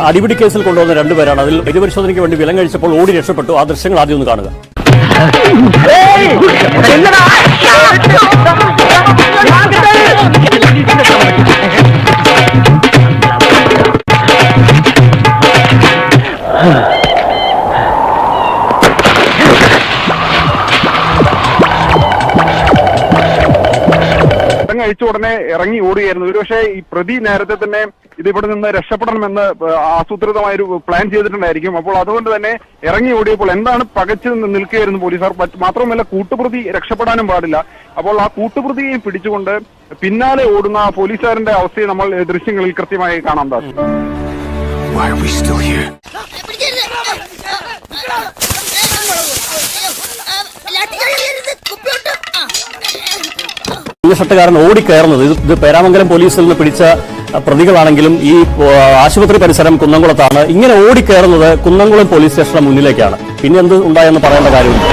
അടിപിടി കേസിൽ കൊണ്ടുവന്ന രണ്ടുപേരാണ്. അതിൽ വൈദ്യപരിശോധനയ്ക്ക് വേണ്ടി വിലം കഴിച്ചപ്പോൾ ഓടി രക്ഷപ്പെട്ടു. ആ ദൃശ്യങ്ങൾ ആദ്യം ഒന്ന് കാണുക. അഴിച്ച ഉടനെ ഇറങ്ങി ഓടുകയായിരുന്നു. ഒരുപക്ഷെ ഈ പ്രതി നേരത്തെ തന്നെ ഇതിവിടെ നിന്ന് രക്ഷപ്പെടണമെന്ന് ആസൂത്രിതമായൊരു പ്ലാൻ ചെയ്തിട്ടുണ്ടായിരിക്കും. അപ്പോൾ അതുകൊണ്ട് തന്നെ ഇറങ്ങി ഓടിയപ്പോൾ എന്താണ് പകച്ചു നിൽക്കുകയായിരുന്നു പോലീസുകാർ. മാത്രമല്ല കൂട്ടുപ്രതി രക്ഷപ്പെടാനും പാടില്ല. അപ്പോൾ ആ കൂട്ടുപ്രതിയെ പിടിച്ചുകൊണ്ട് പിന്നാലെ ഓടുന്ന പോലീസുകാരന്റെ അവസ്ഥയെ നമ്മൾ ദൃശ്യങ്ങളിൽ കൃത്യമായി കാണാൻ സാധിക്കും. ഷട്ടുകാരൻ ഓടിക്കയറുന്നത് ഇത് പേരാമംഗലം പോലീസിൽ നിന്ന് പിടിച്ച പ്രതികളാണെങ്കിലും ഈ ആശുപത്രി പരിസരം കുന്നംകുളത്താണ്. ഇങ്ങനെ ഓടിക്കയറുന്നത് കുന്നംകുളം പോലീസ് സ്റ്റേഷന് മുന്നിലേക്കാണ്. പിന്നെ എന്ത് ഉണ്ടായെന്ന് പറയേണ്ട കാര്യമില്ല.